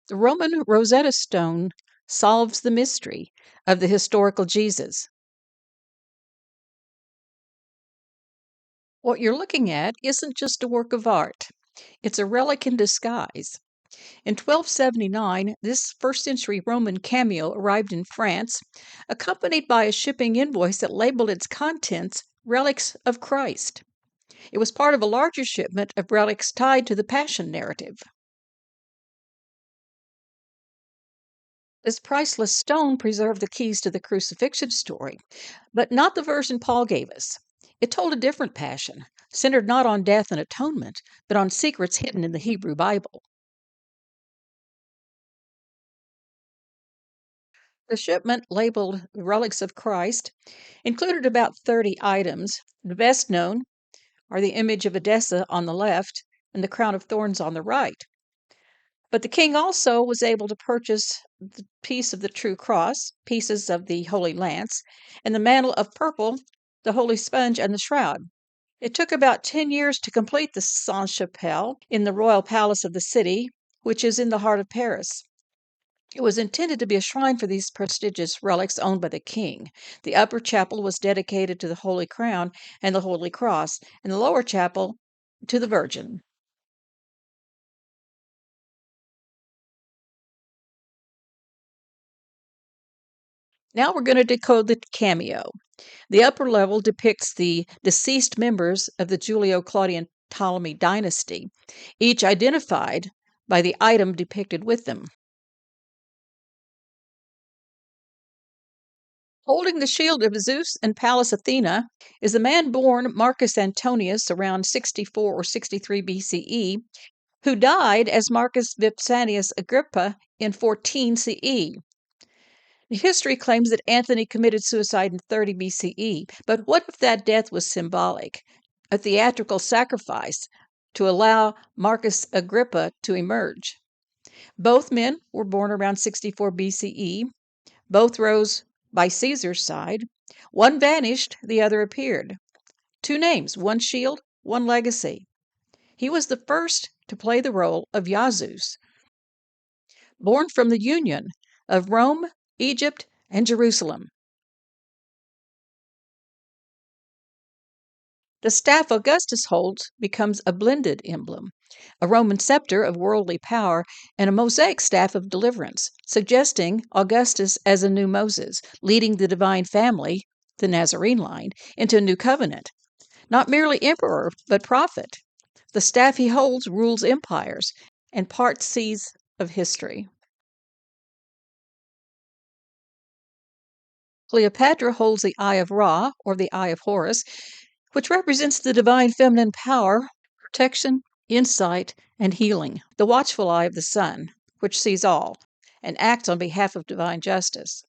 The Roman Rosetta Stone solves the mystery of the historical Jesus. What you're looking at isn't just a work of art, it's a relic in disguise. In 1279, this first century Roman cameo arrived in France, accompanied by a shipping invoice that labeled its contents Relics of Christ. It was part of a larger shipment of relics tied to the Passion narrative. This priceless stone preserved the keys to the crucifixion story, but not the version Paul gave us. It told a different passion, centered not on death and atonement, but on secrets hidden in the Hebrew Bible. The shipment, labeled Relics of Christ, included about 30 items. The best known are the image of Edessa on the left and the crown of thorns on the right. But the king also was able to purchase the piece of the true cross, pieces of the holy lance, and the mantle of purple, the holy sponge, and the shroud. It took about 10 years to complete the Sainte-Chapelle in the royal palace of the city, which is in the heart of Paris. It was intended to be a shrine for these prestigious relics owned by the king. The upper chapel was dedicated to the Holy Crown and the Holy Cross, and the lower chapel to the Virgin. Now we're going to decode the cameo. The upper level depicts the deceased members of the Julio-Claudian Ptolemy dynasty, each identified by the item depicted with them. Holding the shield of Zeus and Pallas Athena is a man born Marcus Antonius around 64 or 63 BCE, who died as Marcus Vipsanius Agrippa in 14 CE. History claims that Antony committed suicide in 30 BCE, but what if that death was symbolic, a theatrical sacrifice to allow Marcus Agrippa to emerge? Both men were born around 64 BCE. Both rose by Caesar's side. One vanished, the other appeared. Two names, one shield, one legacy. He was the first to play the role of Jesus, born from the union of Rome, Egypt, and Jerusalem. The staff Augustus holds becomes a blended emblem, a Roman scepter of worldly power and a mosaic staff of deliverance, suggesting Augustus as a new Moses, leading the divine family, the Nazarene line, into a new covenant. Not merely emperor, but prophet. The staff he holds rules empires and parts seas of history. Cleopatra holds the Eye of Ra, or the Eye of Horus, which represents the divine feminine power, protection, insight, and healing, the watchful eye of the sun, which sees all and acts on behalf of divine justice.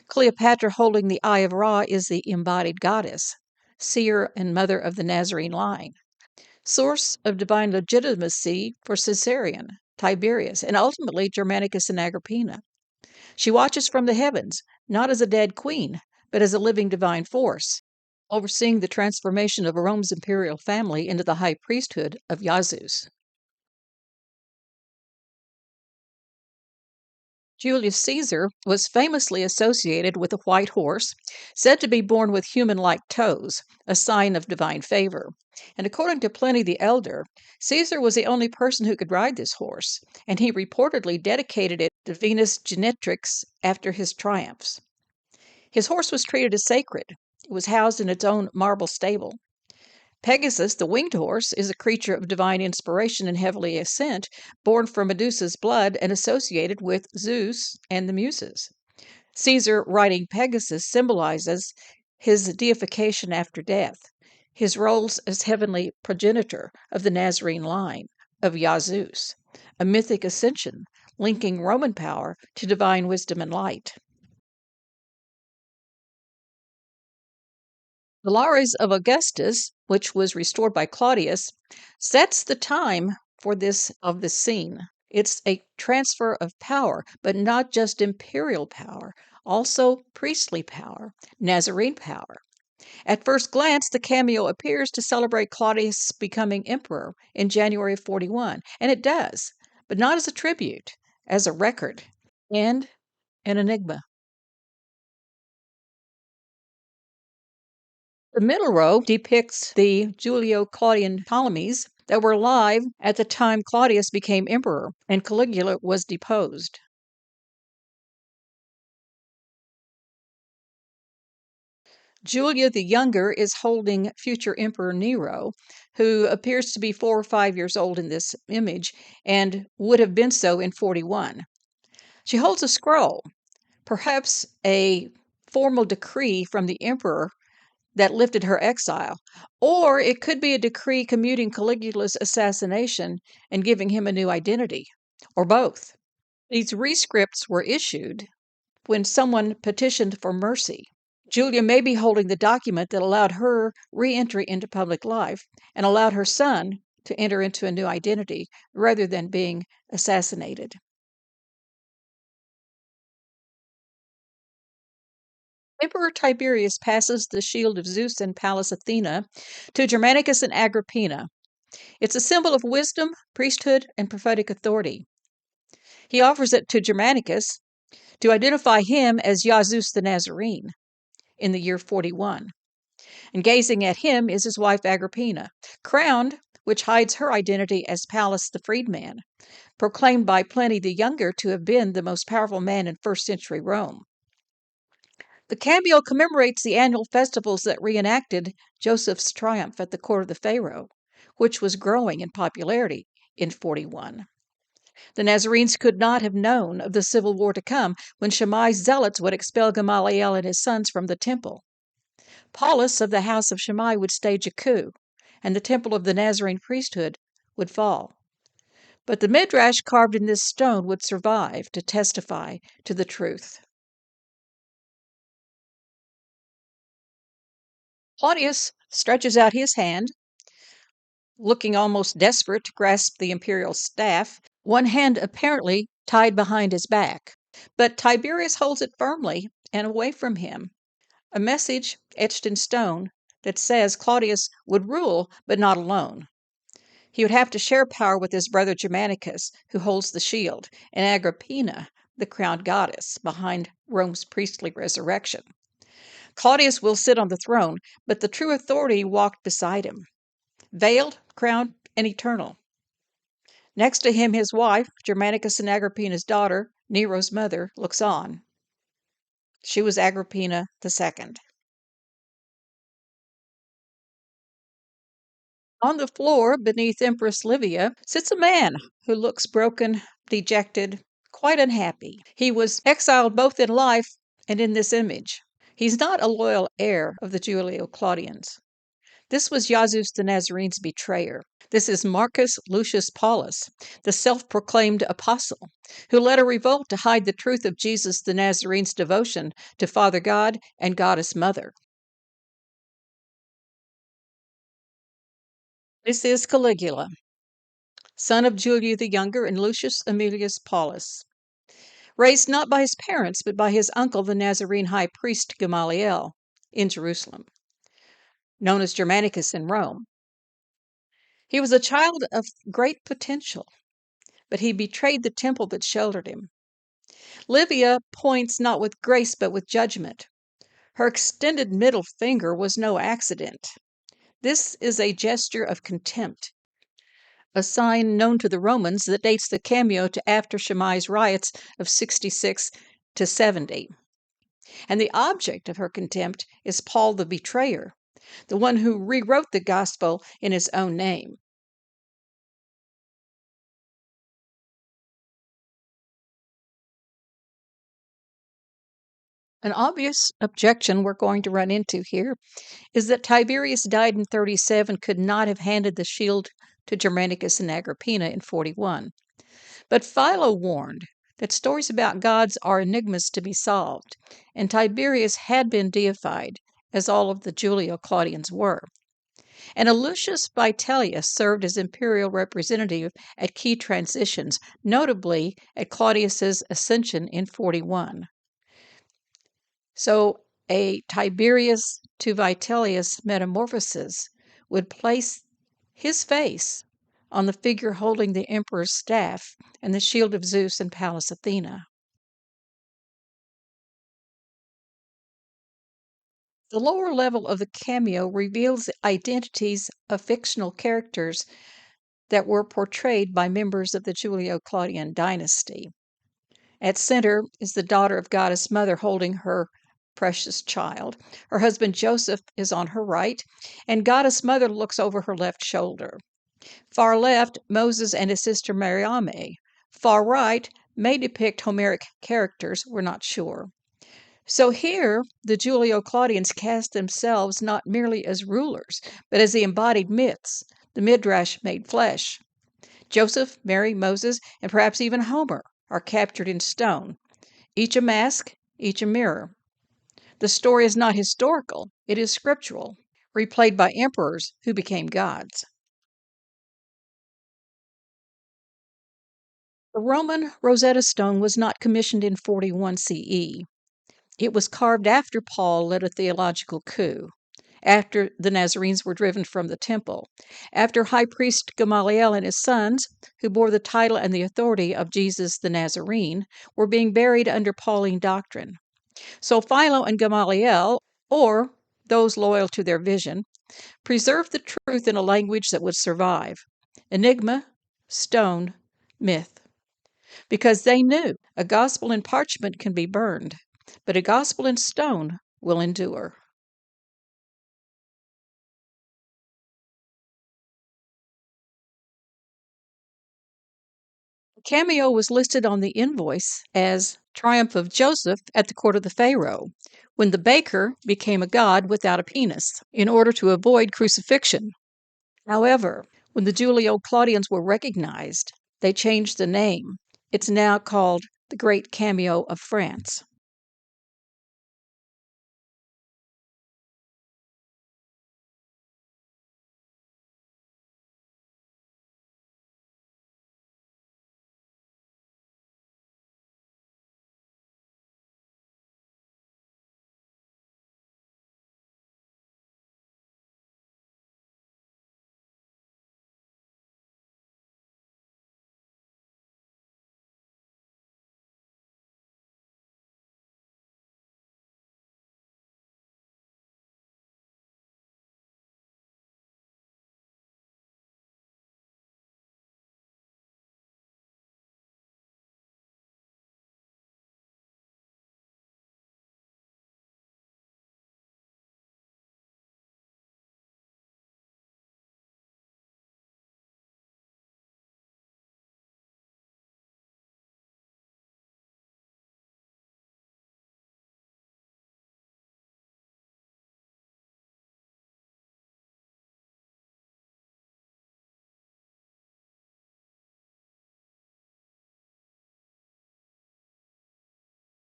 Cleopatra holding the Eye of Ra is the embodied goddess, seer and mother of the Nazarene line, source of divine legitimacy for Caesarion, Tiberius, and ultimately Germanicus and Agrippina. She watches from the heavens, not as a dead queen, but as a living divine force, overseeing the transformation of Rome's imperial family into the high priesthood of Jesus. Julius Caesar was famously associated with a white horse, said to be born with human like toes, a sign of divine favor. And according to Pliny the Elder, Caesar was the only person who could ride this horse, and he reportedly dedicated it to Venus Genetrix after his triumphs. His horse was treated as sacred. It was housed in its own marble stable. Pegasus, the winged horse, is a creature of divine inspiration and heavenly ascent, born from Medusa's blood and associated with Zeus and the Muses. Caesar riding Pegasus symbolizes his deification after death, his roles as heavenly progenitor of the Nazarene line of Jesus, a mythic ascension linking Roman power to divine wisdom and light. The Lares of Augustus, which was restored by Claudius, sets the time for this scene. It's a transfer of power, but not just imperial power, also priestly power, Nazarene power. At first glance, the cameo appears to celebrate Claudius becoming emperor in January of 41, and it does, but not as a tribute, as a record and an enigma. The middle row depicts the Julio-Claudian Ptolemies that were alive at the time Claudius became emperor and Caligula was deposed. Julia the Younger is holding future Emperor Nero, who appears to be 4 or 5 years old in this image and would have been so in 41. She holds a scroll, perhaps a formal decree from the emperor that lifted her exile, or it could be a decree commuting Caligula's assassination and giving him a new identity, or both. These rescripts were issued when someone petitioned for mercy. Julia may be holding the document that allowed her re-entry into public life and allowed her son to enter into a new identity rather than being assassinated. Emperor Tiberius passes the shield of Zeus and Pallas Athena to Germanicus and Agrippina. It's a symbol of wisdom, priesthood, and prophetic authority. He offers it to Germanicus to identify him as Jesus the Nazarene in the year 41. And gazing at him is his wife Agrippina, crowned, which hides her identity as Pallas the freedman, proclaimed by Pliny the Younger to have been the most powerful man in first century Rome. The cameo commemorates the annual festivals that reenacted Joseph's triumph at the court of the Pharaoh, which was growing in popularity in 41. The Nazarenes could not have known of the civil war to come when Shammai's zealots would expel Gamaliel and his sons from the temple. Paulus of the house of Shammai would stage a coup, and the temple of the Nazarene priesthood would fall. But the midrash carved in this stone would survive to testify to the truth. Claudius stretches out his hand, looking almost desperate to grasp the imperial staff, one hand apparently tied behind his back. But Tiberius holds it firmly and away from him. A message etched in stone that says Claudius would rule, but not alone. He would have to share power with his brother Germanicus, who holds the shield, and Agrippina, the crowned goddess, behind Rome's priestly resurrection. Claudius will sit on the throne, but the true authority walked beside him, veiled, crowned, and eternal. Next to him, his wife, Germanicus and Agrippina's daughter, Nero's mother, looks on. She was Agrippina II. On the floor, beneath Empress Livia, sits a man who looks broken, dejected, quite unhappy. He was exiled both in life and in this image. He's not a loyal heir of the Julio-Claudians. This was Jesus the Nazarene's betrayer. This is Marcus Lucius Paulus, the self-proclaimed apostle, who led a revolt to hide the truth of Jesus the Nazarene's devotion to Father God and Goddess Mother. This is Caligula, son of Julia the Younger and Lucius Aemilius Paulus, raised not by his parents but by his uncle, the Nazarene high priest Gamaliel, in Jerusalem, known as Germanicus in Rome. He was a child of great potential, but he betrayed the temple that sheltered him. Livia points not with grace but with judgment. Her extended middle finger was no accident. This is a gesture of contempt, a sign known to the Romans that dates the cameo to after Shammai's riots of 66 to 70. And the object of her contempt is Paul the betrayer, the one who rewrote the gospel in his own name. An obvious objection we're going to run into here is that Tiberius died in 37 could not have handed the shield to Germanicus and Agrippina in 41. But Philo warned that stories about gods are enigmas to be solved, and Tiberius had been deified, as all of the Julio-Claudians were. And Lucius Vitellius served as imperial representative at key transitions, notably at Claudius's ascension in 41. So a Tiberius to Vitellius metamorphosis would place his face on the figure holding the emperor's staff and the shield of Zeus and Pallas Athena. The lower level of the cameo reveals the identities of fictional characters that were portrayed by members of the Julio-Claudian dynasty. At center is the daughter of Goddess Mother holding her precious child. Her husband Joseph is on her right, and Goddess Mother looks over her left shoulder. Far left, Moses and his sister Mariame. Far right may depict Homeric characters, we're not sure. So here, the Julio-Claudians cast themselves not merely as rulers, but as the embodied myths, the midrash made flesh. Joseph, Mary, Moses, and perhaps even Homer are captured in stone, each a mask, each a mirror. The story is not historical, it is scriptural, replayed by emperors who became gods. The Roman Rosetta Stone was not commissioned in 41 CE. It was carved after Paul led a theological coup, after the Nazarenes were driven from the temple, after High Priest Gamaliel and his sons, who bore the title and the authority of Jesus the Nazarene, were being buried under Pauline doctrine. So Philo and Gamaliel, or those loyal to their vision, preserved the truth in a language that would survive. Enigma, stone, myth. Because they knew a gospel in parchment can be burned, but a gospel in stone will endure. The cameo was listed on the invoice as Triumph of Joseph at the court of the Pharaoh, when the baker became a god without a penis, in order to avoid crucifixion. However, when the Julio-Claudians were recognized, they changed the name. It's now called the Great Cameo of France.